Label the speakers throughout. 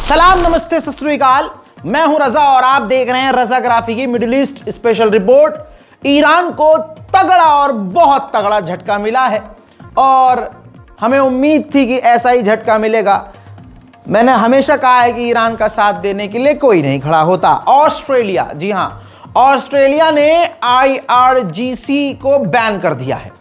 Speaker 1: सलाम, नमस्ते, सत श्री अकाल। मैं हूं रजा और आप देख रहे हैं रजाग्राफी की middle east special report. Iran को तगड़ा और बहुत तगड़ा झटका मिला है और हमें उम्मीद थी कि ऐसा ही झटका मिलेगा। मैंने हमेशा कहा है कि ईरान का साथ देने के लिए कोई नहीं खड़ा होता। ऑस्ट्रेलिया, जी हां, ऑस्ट्रेलिया ने IRGC को बैन कर दिया है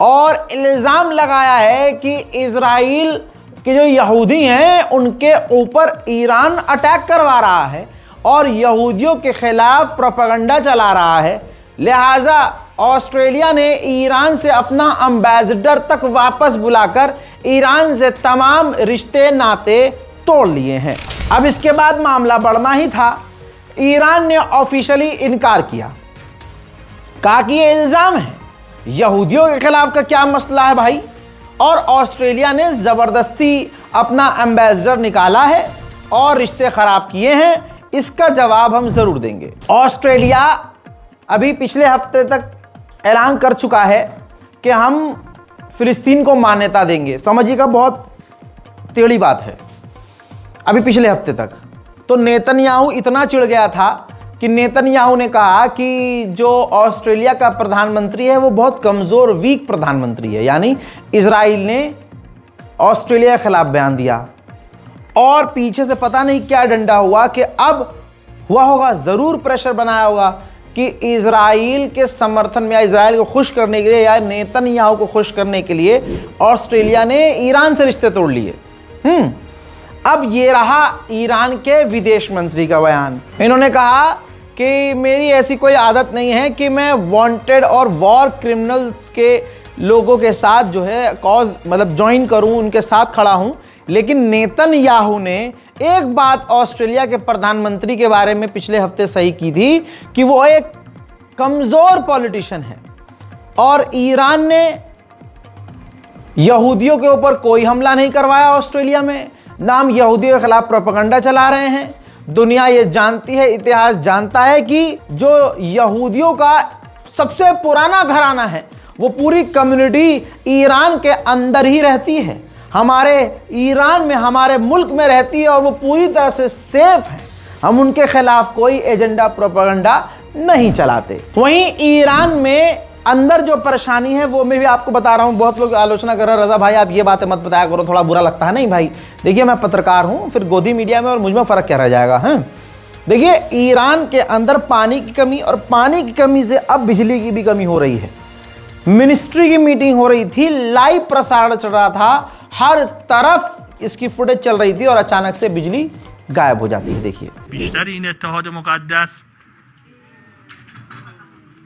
Speaker 1: और इल्ज़ाम लगाया है कि इजराइल कि जो यहूदी हैं उनके ऊपर ईरान अटैक करवा रहा है और यहूदियों के खिलाफ प्रोपेगेंडा चला रहा है। लिहाजा ऑस्ट्रेलिया ने ईरान से अपना एम्बेसडर तक वापस बुलाकर ईरान से तमाम रिश्ते नाते तोड़ लिए हैं। अब इसके बाद मामला बढ़ना ही था। ईरान ने ऑफिशियली इनकार किया, कहा कि ये इल्ज़ाम है, यहूदियों के खिलाफ का क्या मसला है भाई। और ऑस्ट्रेलिया ने ज़बरदस्ती अपना एम्बेसडर निकाला है और रिश्ते ख़राब किए हैं। इसका जवाब हम ज़रूर देंगे। ऑस्ट्रेलिया अभी पिछले हफ्ते तक ऐलान कर चुका है कि हम फ़िलिस्तीन को मान्यता देंगे। समझिएगा, बहुत टेढ़ी बात है। अभी पिछले हफ्ते तक तो नेतन्याहू इतना चिढ़ गया था कि नेतन्याहू ने कहा कि जो ऑस्ट्रेलिया का प्रधानमंत्री है वो बहुत कमज़ोर, वीक प्रधानमंत्री है। यानी इजराइल ने ऑस्ट्रेलिया के खिलाफ बयान दिया और पीछे से पता नहीं क्या डंडा हुआ कि अब हुआ होगा, ज़रूर प्रेशर बनाया होगा कि इजराइल के समर्थन में या इजराइल को खुश करने के लिए या नेतन्याहू को खुश करने के लिए ऑस्ट्रेलिया ने ईरान से रिश्ते तोड़ लिए। अब ये रहा ईरान के विदेश मंत्री का बयान। इन्होंने कहा कि मेरी ऐसी कोई आदत नहीं है कि मैं वांटेड और वॉर क्रिमिनल्स के लोगों के साथ जो है कॉज मतलब ज्वाइन करूं, उनके साथ खड़ा हूं। लेकिन नेतन्याहू ने एक बात ऑस्ट्रेलिया के प्रधानमंत्री के बारे में पिछले हफ्ते सही की थी कि वो एक कमज़ोर पॉलिटिशियन है और ईरान ने यहूदियों के ऊपर कोई हमला नहीं करवाया ऑस्ट्रेलिया में, नाम यहूदियों के खिलाफ प्रोपेगेंडा चला रहे हैं। दुनिया ये जानती है, इतिहास जानता है कि जो यहूदियों का सबसे पुराना घराना है वो पूरी कम्युनिटी ईरान के अंदर ही रहती है, हमारे ईरान में, हमारे मुल्क में रहती है और वो पूरी तरह से सेफ है। हम उनके खिलाफ कोई एजेंडा, प्रोपेगेंडा नहीं चलाते। वहीं ईरान में अंदर जो परेशानी है वो मैं भी आपको बता रहा हूं। बहुत लोग आलोचना कर रहे हैं, रजा भाई आप ये बातें मत बताया करो, थोड़ा बुरा लगता है। नहीं भाई, देखिए मैं पत्रकार हूं, फिर गोदी मीडिया में और मुझ में फ़र्क क्या रह जाएगा। देखिए, ईरान के अंदर पानी की कमी और पानी की कमी से अब बिजली की भी कमी हो रही है। मिनिस्ट्री की मीटिंग हो रही थी, लाइव प्रसारण चल रहा था, हर तरफ इसकी फुटेज चल रही थी और अचानक से बिजली गायब हो जाती है। देखिए,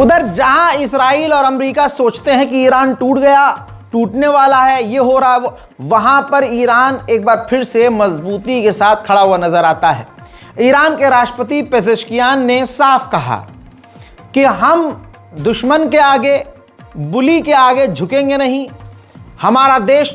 Speaker 1: उधर जहां इसराइल और अमेरिका सोचते हैं कि ईरान टूट गया, टूटने वाला है, ये हो रहा है, वहां पर ईरान एक बार फिर से मजबूती के साथ खड़ा हुआ नजर आता है। ईरान के राष्ट्रपति पेजेश्कियान ने साफ कहा कि हम दुश्मन के आगे, बुली के आगे झुकेंगे नहीं, हमारा देश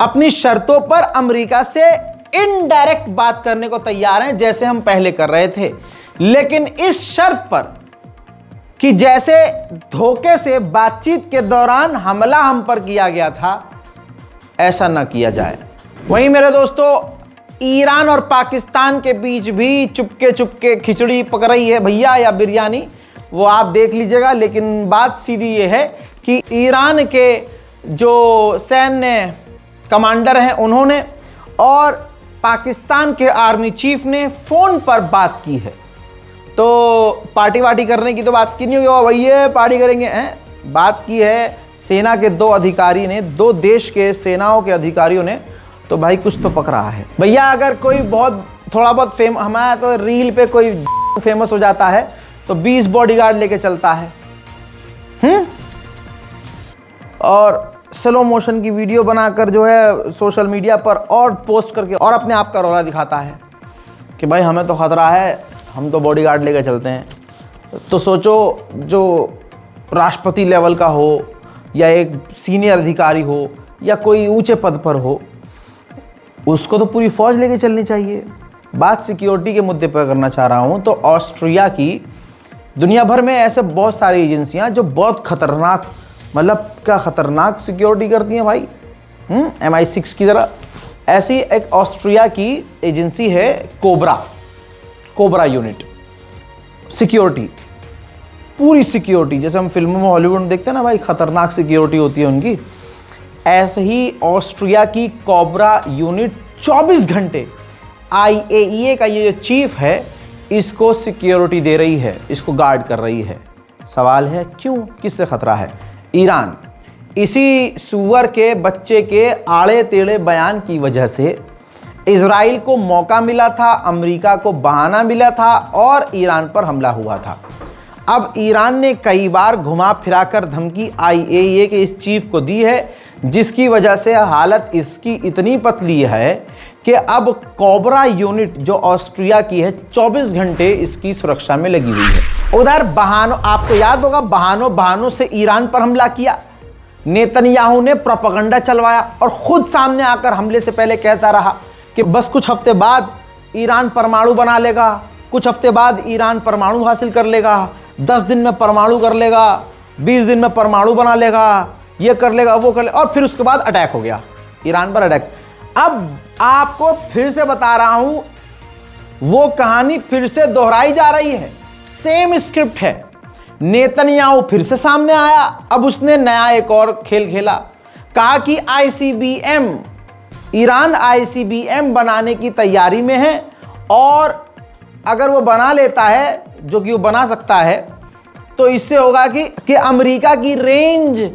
Speaker 1: अपनी शर्तों पर अमेरिका से इनडायरेक्ट बात करने को तैयार हैं, जैसे हम पहले कर रहे थे, लेकिन इस शर्त पर कि जैसे धोखे से बातचीत के दौरान हमला हम पर किया गया था, ऐसा ना किया जाए। वहीं मेरे दोस्तों, ईरान और पाकिस्तान के बीच भी चुपके चुपके खिचड़ी पक रही है भैया, या बिरयानी, वो आप देख लीजिएगा। लेकिन बात सीधी ये है कि ईरान के जो सैन्य कमांडर हैं उन्होंने और पाकिस्तान के आर्मी चीफ ने फ़ोन पर बात की है तो पार्टी वार्टी करने की तो बात की नहीं होगी, भैया पार्टी करेंगे हैं। बात की है सेना के 2 अधिकारी ने, 2 देश के सेनाओं के अधिकारियों ने, तो भाई कुछ तो पक रहा है भैया। अगर कोई बहुत थोड़ा बहुत हमारा तो रील पे कोई फेमस हो जाता है तो 20 बॉडीगार्ड लेके चलता है और स्लो मोशन की वीडियो बनाकर जो है सोशल मीडिया पर और पोस्ट करके और अपने आप का रौला दिखाता है कि भाई हमें तो खतरा है, हम तो बॉडीगार्ड लेकर चलते हैं। तो सोचो जो राष्ट्रपति लेवल का हो या एक सीनियर अधिकारी हो या कोई ऊंचे पद पर हो, उसको तो पूरी फौज लेके चलनी चाहिए। बात सिक्योरिटी के मुद्दे पर करना चाह रहा हूं तो ऑस्ट्रिया की, दुनिया भर में ऐसे बहुत सारी एजेंसियां जो बहुत खतरनाक, मतलब क्या खतरनाक सिक्योरिटी करती हैं भाई, MI6 की तरह। ऐसी एक ऑस्ट्रिया की एजेंसी है कोबरा यूनिट सिक्योरिटी, पूरी सिक्योरिटी जैसे हम फिल्मों में हॉलीवुड में देखते हैं ना भाई, खतरनाक सिक्योरिटी होती है उनकी। ऐसे ही ऑस्ट्रिया की कोबरा यूनिट 24 घंटे IAEA का ये जो चीफ है इसको सिक्योरिटी दे रही है, इसको गार्ड कर रही है। सवाल है क्यों, किससे खतरा है? ईरान। इसी सुअर के बच्चे के आड़े टेढ़े बयान की वजह से इजराइल को मौका मिला था, अमेरिका को बहाना मिला था और ईरान पर हमला हुआ था। अब ईरान ने कई बार घुमा फिराकर धमकी IAEA के इस चीफ को दी है, जिसकी वजह से हालत इसकी इतनी पतली है कि अब कोबरा यूनिट जो ऑस्ट्रिया की है 24 घंटे इसकी सुरक्षा में लगी हुई है। उधर बहानों, आपको याद होगा बहानों से ईरान पर हमला किया, नेतन्याहू ने प्रोपेगेंडा चलवाया और खुद सामने आकर हमले से पहले कहता रहा कि बस कुछ हफ्ते बाद ईरान परमाणु बना लेगा, कुछ हफ्ते बाद ईरान परमाणु हासिल कर लेगा, 10 दिन में परमाणु कर लेगा, 20 दिन में परमाणु बना लेगा, ये कर लेगा, वो कर लेगा, और फिर उसके बाद अटैक हो गया, ईरान पर अटैक। अब आपको फिर से बता रहा हूं, वो कहानी फिर से दोहराई जा रही है, सेम स्क्रिप्ट है। नेतन्याहू फिर से सामने आया, अब उसने नया एक और खेल खेला, कहा कि ICBM, ईरान ICBM बनाने की तैयारी में है और अगर वो बना लेता है, जो कि वो बना सकता है, तो इससे होगा कि अमेरिका की रेंज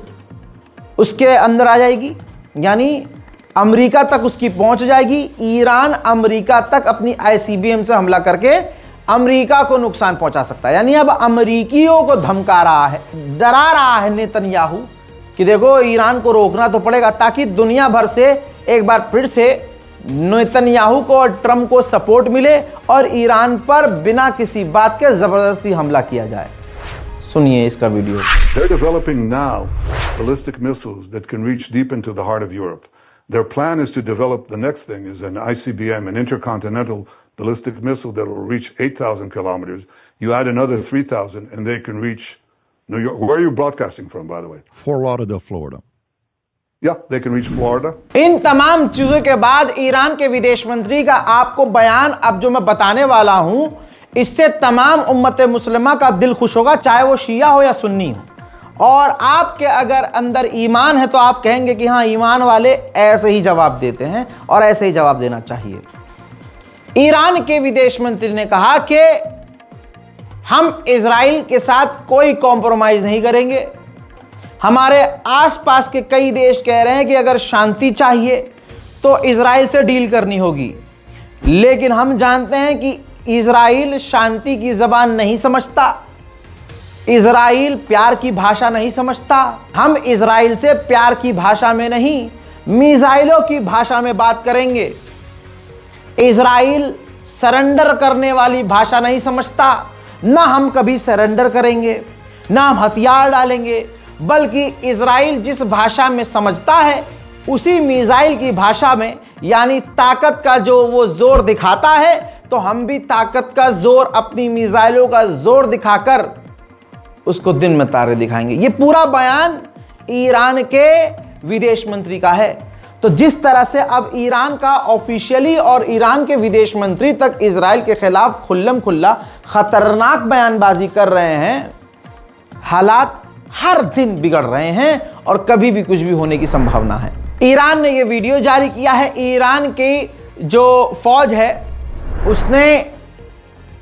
Speaker 1: उसके अंदर आ जाएगी, यानी अमेरिका तक उसकी पहुंच जाएगी। ईरान अमेरिका तक अपनी ICBM से हमला करके अमेरिका को नुकसान पहुंचा सकता है। यानी अब अमेरिकियों को धमका रहा है, डरा रहा है नेतन्याहू कि देखो ईरान को रोकना तो पड़ेगा, ताकि दुनिया भर से एक बार फिर से नेतन्याहू को और ट्रंप को सपोर्ट मिले और ईरान पर बिना किसी बात के जबरदस्ती हमला किया जाए। सुनिए इसका video.
Speaker 2: They're developing now ballistic missiles that can reach deep into the heart of Europe. Their plan is to develop, the next thing is an ICBM, an intercontinental ballistic missile that will reach 8,000 kilometers. You add another 3,000 and they can reach New York. Where are you broadcasting from, by the way?
Speaker 3: Fort Lauderdale, Florida.
Speaker 2: Yeah, they can reach Florida.
Speaker 1: इन तमाम चीजों के बाद Iran के विदेश मंत्री का आपको बयान अब जो मैं बताने वाला हूं, इससे तमाम उम्मत मुस्लिमा का दिल खुश होगा, चाहे वो शिया हो या सुन्नी हो। और आपके अगर अंदर ईमान है तो आप कहेंगे कि हाँ, ईमान वाले ऐसे ही जवाब देते हैं और ऐसे ही जवाब देना चाहिए। ईरान के विदेश मंत्री ने कहा कि हम इजराइल के साथ कोई कॉम्प्रोमाइज नहीं करेंगे। हमारे आसपास के कई देश कह रहे हैं कि अगर शांति चाहिए तो इजराइल से डील करनी होगी, लेकिन हम जानते हैं कि इजराइल शांति की ज़बान नहीं समझता, इजराइल प्यार की भाषा नहीं समझता। हम इजराइल से प्यार की भाषा में नहीं, मिसाइलों की भाषा में बात करेंगे। इजराइल सरेंडर करने वाली भाषा नहीं समझता, ना हम कभी सरेंडर करेंगे, ना हम हथियार डालेंगे, बल्कि इजराइल जिस भाषा में समझता है उसी मिसाइल की भाषा में, यानी ताकत का जो वो जोर दिखाता है, तो हम भी ताकत का जोर, अपनी मिसाइलों का जोर दिखाकर उसको दिन में तारे दिखाएंगे। ये पूरा बयान ईरान के विदेश मंत्री का है। तो जिस तरह से अब ईरान का ऑफिशियली और ईरान के विदेश मंत्री तक इजराइल के खिलाफ खुल्लम खुल्ला खतरनाक बयानबाजी कर रहे हैं, हालात हर दिन बिगड़ रहे हैं और कभी भी कुछ भी होने की संभावना है। ईरान ने यह वीडियो जारी किया है। ईरान की जो फौज है उसने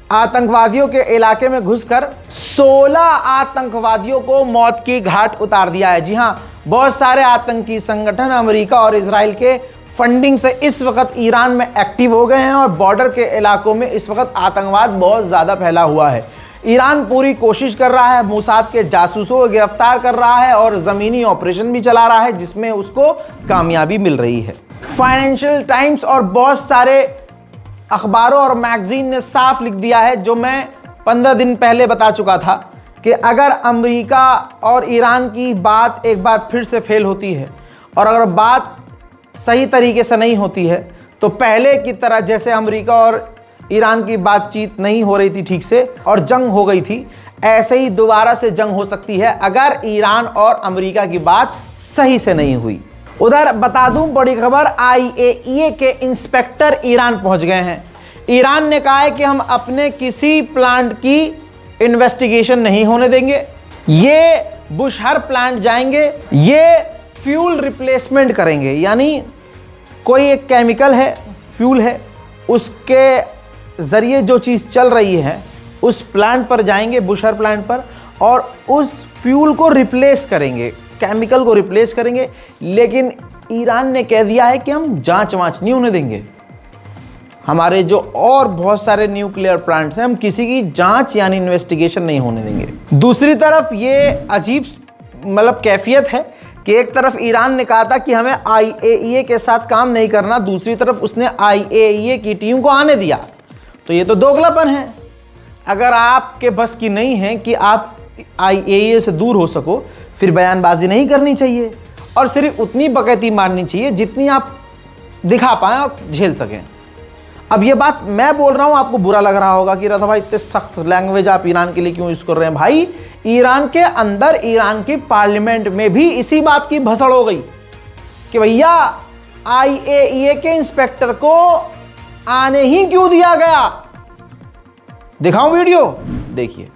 Speaker 1: आतंकवादियों के इलाके में घुसकर 16 आतंकवादियों को मौत की घाट उतार दिया है। जी हां, बहुत सारे आतंकी संगठन अमेरिका और इजराइल के फंडिंग से इस वक्त ईरान में एक्टिव हो गए हैं और बॉर्डर के इलाकों में इस वक्त आतंकवाद बहुत ज्यादा फैला हुआ है। ईरान पूरी कोशिश कर रहा है, मोसाद के जासूसों को गिरफ्तार कर रहा है और जमीनी ऑपरेशन भी चला रहा है जिसमें उसको कामयाबी मिल रही है। फाइनेंशियल टाइम्स और बहुत सारे अखबारों और मैगजीन ने साफ लिख दिया है, जो मैं 15 दिन पहले बता चुका था, कि अगर अमेरिका और ईरान की बात एक बार फिर से फेल होती है और अगर बात सही तरीके से नहीं होती है तो पहले की तरह जैसे अमेरिका और ईरान की बातचीत नहीं हो रही थी ठीक से और जंग हो गई थी, ऐसे ही दोबारा से जंग हो सकती है अगर ईरान और अमेरिका की बात सही से नहीं हुई। उधर बता दूं बड़ी खबर, IAEA के इंस्पेक्टर ईरान पहुंच गए हैं। ईरान ने कहा है कि हम अपने किसी प्लांट की इन्वेस्टिगेशन नहीं होने देंगे, ये बुशहर प्लांट जाएंगे, ये फ्यूल रिप्लेसमेंट करेंगे, यानी कोई एक केमिकल है, फ्यूल है, उसके ज़रिए जो चीज़ चल रही है उस प्लांट पर जाएंगे, बुशहर प्लांट पर, और उस फ्यूल को रिप्लेस करेंगे, केमिकल को रिप्लेस करेंगे। लेकिन ईरान ने कह दिया है कि हम जांच वांच नहीं होने देंगे, हमारे जो और बहुत सारे न्यूक्लियर प्लांट्स हैं हम किसी की जांच यानी इन्वेस्टिगेशन नहीं होने देंगे। दूसरी तरफ ये अजीब मतलब कैफियत है कि एक तरफ ईरान ने कहा था कि हमें IAEA के साथ काम नहीं करना, दूसरी तरफ उसने IAEA की टीम को आने दिया। तो ये तो दोगलापन है। अगर आपके बस की नहीं है कि आप IAEA से दूर हो सको, फिर बयानबाजी नहीं करनी चाहिए और सिर्फ उतनी बकैती मारनी चाहिए जितनी आप दिखा पाएं और झेल सकें। अब ये बात मैं बोल रहा हूं, आपको बुरा लग रहा होगा कि रज़ा भाई इतने सख्त लैंग्वेज आप ईरान के लिए क्यों यूज कर रहे हैं। भाई ईरान के अंदर, ईरान की पार्लियामेंट में भी इसी बात की भसड़ हो गई कि भैया IAEA के इंस्पेक्टर को आने ही क्यों दिया गया। दिखाऊं वीडियो, देखिए।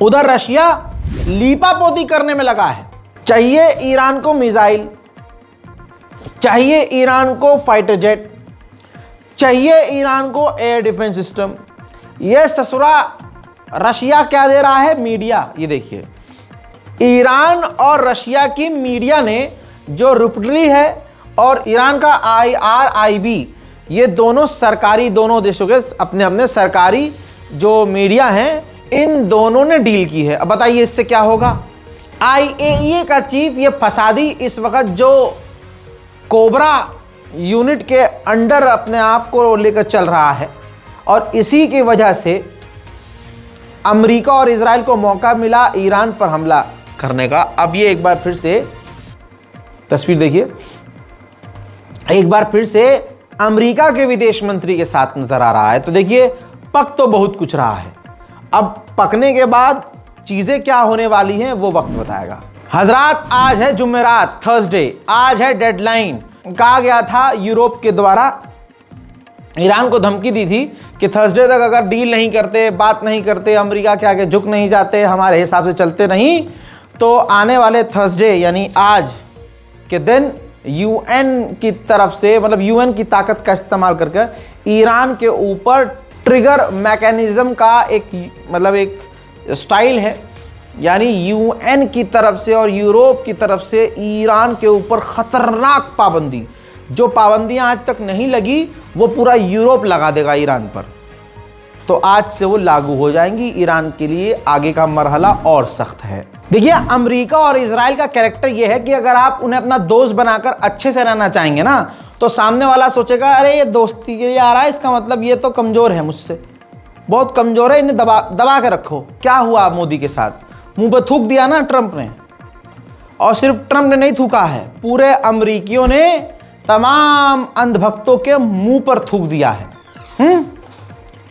Speaker 1: उधर रशिया लीपापोती करने में लगा है। चाहिए ईरान को मिसाइल, चाहिए ईरान को फाइटर जेट, चाहिए ईरान को एयर डिफेंस सिस्टम। ये ससुरा रशिया क्या दे रहा है? मीडिया। ये देखिए, ईरान और रशिया की मीडिया ने जो रिपोर्टली है और ईरान का IRIB, ये दोनों सरकारी, दोनों देशों के अपने अपने सरकारी जो मीडिया हैं, इन दोनों ने डील की है। अब बताइए इससे क्या होगा। IAEA का चीफ ये फसादी इस वक्त जो कोबरा यूनिट के अंडर अपने आप को लेकर चल रहा है और इसी की वजह से अमेरिका और इजराइल को मौका मिला ईरान पर हमला करने का। अब ये एक बार फिर से तस्वीर देखिए, एक बार फिर से अमेरिका के विदेश मंत्री के साथ नजर आ रहा है। तो देखिए पक तो बहुत कुछ रहा है, अब पकने के बाद चीजें क्या होने वाली हैं वो वक्त बताएगा। हजरात आज है जुमेरात, थर्सडे, आज है डेडलाइन। कहा गया था यूरोप के द्वारा, ईरान को धमकी दी थी कि थर्सडे तक अगर डील नहीं करते, बात नहीं करते, अमेरिका के आगे झुक नहीं जाते, हमारे हिसाब से चलते नहीं, तो आने वाले थर्सडे यानी आज के दिन UN की तरफ से, मतलब UN की ताकत का इस्तेमाल करके ईरान के ऊपर ट्रिगर मैकेनिज्म का एक मतलब एक स्टाइल है, यानी UN की तरफ से और यूरोप की तरफ से ईरान के ऊपर खतरनाक पाबंदी, जो पाबंदियां आज तक नहीं लगी वो पूरा यूरोप लगा देगा ईरान पर। तो आज से वो लागू हो जाएंगी। ईरान के लिए आगे का मरहला और सख्त है। देखिए, अमेरिका और इजराइल का कैरेक्टर ये है कि अगर आप उन्हें अपना दोस्त बनाकर अच्छे से रहना चाहेंगे ना, तो सामने वाला सोचेगा अरे ये दोस्ती के लिए आ रहा है, इसका मतलब ये तो कमज़ोर है, मुझसे बहुत कमज़ोर है, इन्हें दबा के रखो। क्या हुआ मोदी के साथ? मुंह पे थूक दिया ना ट्रंप ने। और सिर्फ ट्रंप ने नहीं थूका है, पूरे अमरीकियों ने तमाम अंधभक्तों के मुंह पर थूक दिया है।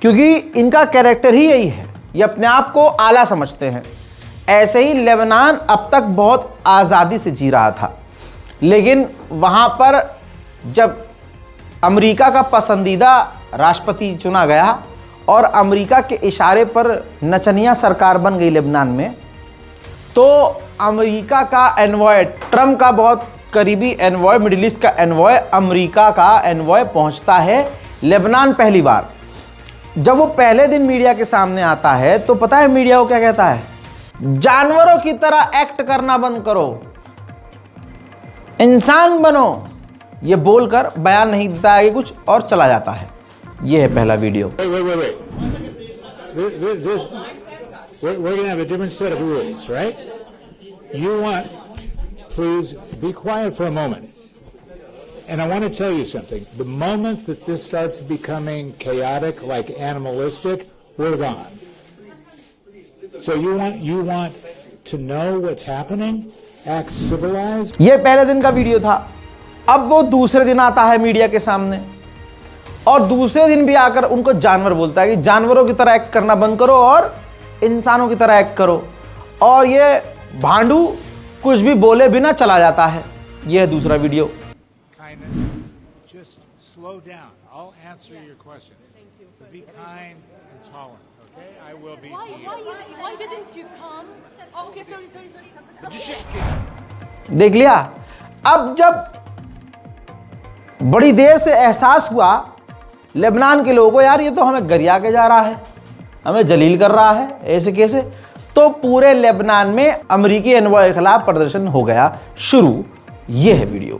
Speaker 1: क्योंकि इनका कैरेक्टर ही यही है, ये अपने आप को आला समझते हैं। ऐसे ही लेबनान अब तक बहुत आज़ादी से जी रहा था, लेकिन वहाँ पर जब अमेरिका का पसंदीदा राष्ट्रपति चुना गया और अमेरिका के इशारे पर नचनिया सरकार बन गई लेबनान में, तो अमेरिका का एनवॉय, ट्रंप का बहुत करीबी एनवॉय, मिडिल ईस्ट का एनवॉय, अमेरिका का एनवॉय पहुंचता है लेबनान पहली बार। जब वो पहले दिन मीडिया के सामने आता है तो पता है मीडिया को क्या कहता है? जानवरों की तरह एक्ट करना बंद करो, इंसान बनो। ये बोलकर बयान नहीं देता आगे कुछ और चला जाता है। ये है पहला video.
Speaker 4: We're going to have a different set of rules, right? You want, please be quiet for a moment. And I want to tell you something. The moment that this starts becoming chaotic, like animalistic, we're gone. So you want to know what's happening? Act civilized?
Speaker 1: ये पहले दिन का video था। अब वो दूसरे दिन आता है मीडिया के सामने और दूसरे दिन भी आकर उनको जानवर बोलता है कि जानवरों की तरह एक्ट करना बंद करो और इंसानों की तरह एक्ट करो। और ये भांडू कुछ भी बोले बिना चला जाता है। यह है दूसरा video.
Speaker 4: Just slow down. I'll answer your questions. Be kind and tolerant, okay? I will be to you.
Speaker 5: Why didn't you come? Oh, okay, sorry.
Speaker 1: देख लिया? अब जब बड़ी देर से एहसास हुआ लेबनान के लोगों को, यार ये तो हमें गरिया के जा रहा है, हमें जलील कर रहा है, ऐसे कैसे, तो पूरे लेबनान में अमेरिकी एनवॉय के खिलाफ प्रदर्शन हो गया शुरू। ये है वीडियो।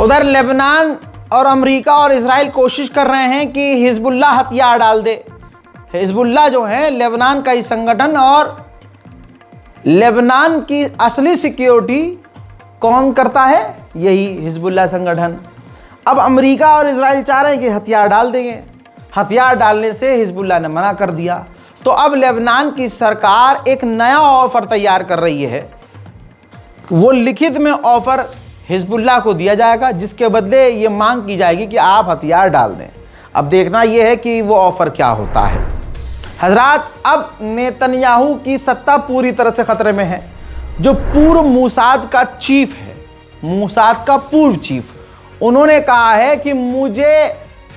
Speaker 1: उधर लेबनान और अमेरिका और इजराइल कोशिश कर रहे हैं कि हिजबुल्लाह हथियार डाल दे। हिजबुल्लाह जो है लेबनान का ही संगठन, और लेबनान की असली सिक्योरिटी कौन करता है? यही हिजबुल्लाह संगठन। अब अमेरिका और इजराइल चाह रहे हैं कि हथियार डाल देंगे। हथियार डालने से हिजबुल्लाह ने मना कर दिया। तो अब लेबनान की सरकार एक नया ऑफर तैयार कर रही है। वो लिखित में ऑफर हिजबुल्लाह को दिया जाएगा, जिसके बदले ये मांग की जाएगी कि आप हथियार डाल दें। अब देखना यह है कि वो ऑफर क्या होता है। हजरात, अब नेतन्याहू की सत्ता पूरी तरह से खतरे में है। जो पूर्व मूसाद का चीफ है, मूसाद का पूर्व चीफ, उन्होंने कहा है कि मुझे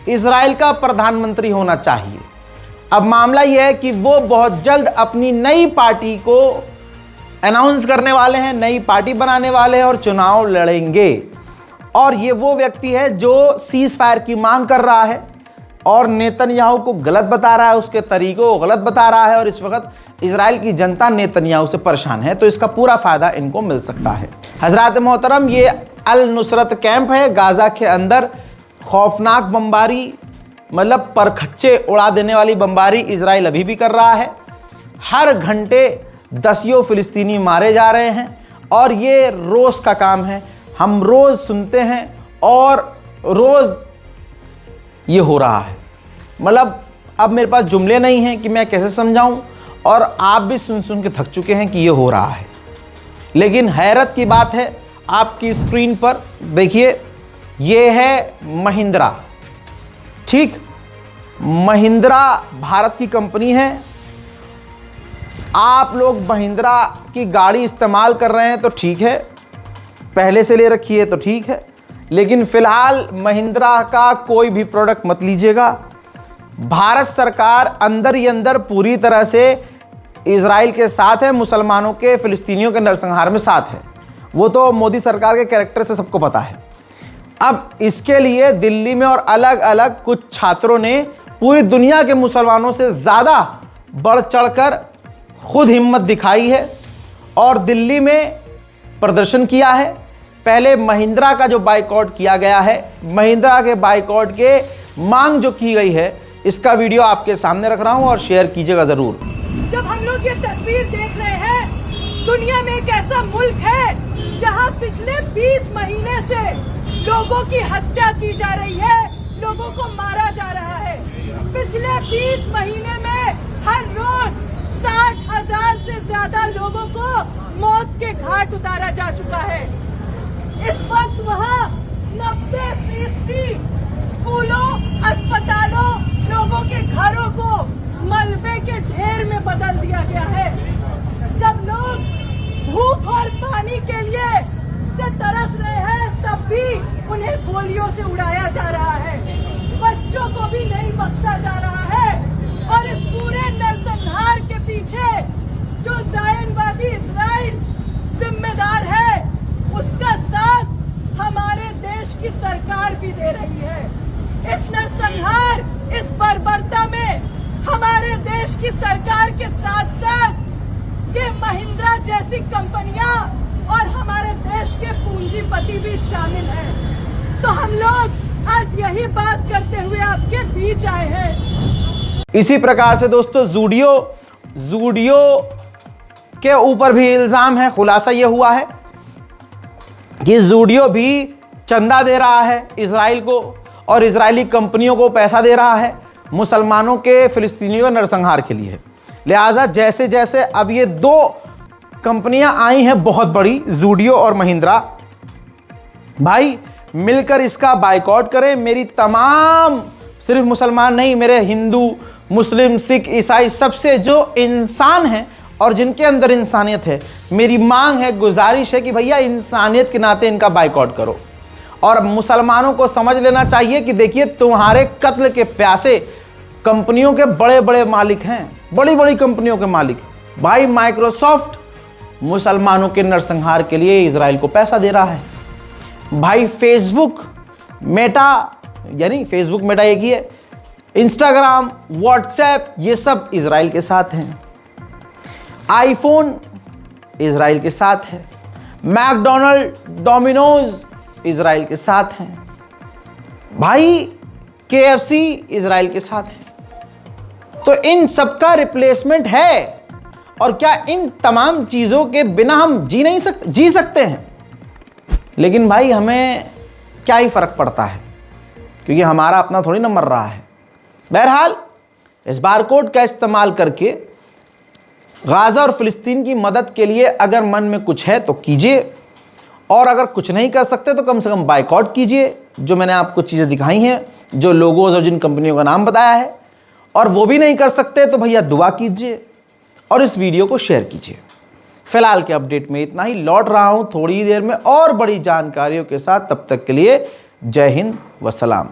Speaker 1: इजराइल का प्रधानमंत्री होना चाहिए। अब मामला यह है कि वो बहुत जल्द अपनी नई पार्टी को अनाउंस करने वाले हैं, नई पार्टी बनाने वाले हैं और चुनाव लड़ेंगे। और ये वो व्यक्ति है जो सीज फायर की मांग कर रहा है और नेतन्याहू को गलत बता रहा है, उसके तरीकों को गलत बता रहा है। और इस वक्त इजराइल की जनता नेतन्याहू से परेशान है, तो इसका पूरा फायदा इनको मिल सकता है। हजरात मोहतरम, ये अल नुसरत कैंप है गाजा के अंदर। खौफनाक बमबारी, मतलब परखच्चे उड़ा देने वाली बमबारी इजराइल अभी भी कर रहा है। हर घंटे दसियों फिलिस्तीनी मारे जा रहे हैं और ये रोज़ का काम है। हम रोज़ सुनते हैं और रोज़ ये हो रहा है। मतलब अब मेरे पास जुमले नहीं हैं कि मैं कैसे समझाऊं, और आप भी सुन सुन के थक चुके हैं कि ये हो रहा है। लेकिन हैरत की बात है, आपकी स्क्रीन पर देखिए, ये है महिंद्रा। ठीक, महिंद्रा भारत की कंपनी है। आप लोग महिंद्रा की गाड़ी इस्तेमाल कर रहे हैं तो ठीक है, पहले से ले रखी है तो ठीक है, लेकिन फ़िलहाल महिंद्रा का कोई भी प्रोडक्ट मत लीजिएगा। भारत सरकार अंदर ही अंदर पूरी तरह से इजराइल के साथ है, मुसलमानों के, फिलिस्तीनियों के नरसंहार में साथ है। वो तो मोदी सरकार के कैरेक्टर से सबको पता है। अब इसके लिए दिल्ली में और अलग अलग कुछ छात्रों ने पूरी दुनिया के मुसलमानों से ज़्यादा बढ़ चढ़कर खुद हिम्मत दिखाई है और दिल्ली में प्रदर्शन किया है। पहले महिंद्रा का जो बाइकआउट किया गया है, महिंद्रा के बाइकआउट के मांग जो की गई है, इसका वीडियो आपके सामने रख रहा हूं और शेयर कीजिएगा ज़रूर।
Speaker 6: जब हम लोग ये तस्वीर देख रहे हैं, दुनिया में एक ऐसा मुल्क है जहां पिछले 20 महीने से लोगों की हत्या की जा रही है, लोगों को मारा जा रहा है। पिछले 20 महीने में हर रोज 60,000 से ज्यादा लोगों को मौत के घाट उतारा जा चुका है। इस वक्त वहाँ 90% स्कूलों, अस्पतालों, लोगों के घरों को मलबे के ढेर में बदल दिया गया है। जब लोग भूख और पानी के लिए से तरस रहे हैं, तब भी उन्हें गोलियों से उड़ाया जा रहा है। बच्चों को भी नहीं बख्शा जा रहा है। और इस पूरे नरसंहार के पीछे जो जायनवादी इजराइल जिम्मेदार है, उसका साथ हमारे देश की सरकार भी दे रही है। इस नरसंहार, इस बर्बरता में हमारे देश की सरकार के साथ साथ ये महिंद्रा जैसी कंपनियां और हमारे देश के पूंजीपति भी शामिल हैं। तो हम लोग आज यही बात करते हुए आपके बीच आए हैं।
Speaker 1: इसी प्रकार से दोस्तों जूडियो के ऊपर भी इल्जाम है। खुलासा यह हुआ है कि जूडियो भी चंदा दे रहा है इजराइल को और इजरायली कंपनियों को पैसा दे रहा है मुसलमानों के, फिलिस्तीनियों के नरसंहार के लिए। लिहाजा जैसे जैसे अब ये दो कंपनियां आई हैं बहुत बड़ी, जूडियो और महिंद्रा, भाई मिलकर इसका बाइकआउट करें। मेरी तमाम, सिर्फ मुसलमान नहीं, मेरे हिंदू, मुस्लिम, सिख, ईसाई, सबसे जो इंसान हैं और जिनके अंदर इंसानियत है, मेरी मांग है, गुजारिश है कि भैया इंसानियत के नाते इनका बाइकआउट करो। और मुसलमानों को समझ लेना चाहिए कि देखिए तुम्हारे कत्ल के प्यासे कंपनियों के बड़े बड़े मालिक हैं, बड़ी बड़ी कंपनियों के मालिक। भाई माइक्रोसॉफ्ट मुसलमानों के नरसंहार के लिए इजराइल को पैसा दे रहा है। भाई फेसबुक मेटा, यानी फेसबुक मेटा एक ही है, इंस्टाग्राम, व्हाट्सएप, ये सब इजराइल के साथ हैं। आईफोन इजराइल के साथ है। मैकडोनल्ड, डोमिनोज इजराइल के साथ हैं। भाई KFC इजराइल के साथ है। तो इन सबका रिप्लेसमेंट है। और क्या इन तमाम चीज़ों के बिना हम जी सकते हैं? लेकिन भाई हमें क्या ही फ़र्क पड़ता है, क्योंकि हमारा अपना थोड़ी ना मर रहा है। बहरहाल इस बारकोड का इस्तेमाल करके गाज़ा और फ़िलिस्तीन की मदद के लिए अगर मन में कुछ है तो कीजिए, और अगर कुछ नहीं कर सकते तो कम से कम बाइकआउट कीजिए। जो मैंने आपको चीज़ें दिखाई हैं, जो लोगोज और जिन कंपनियों का नाम बताया है, और वो भी नहीं कर सकते तो भैया दुआ कीजिए और इस वीडियो को शेयर कीजिए। फिलहाल के अपडेट में इतना ही। लौट रहा हूँ थोड़ी देर में और बड़ी जानकारियों के साथ। तब तक के लिए जय हिंद व सलाम।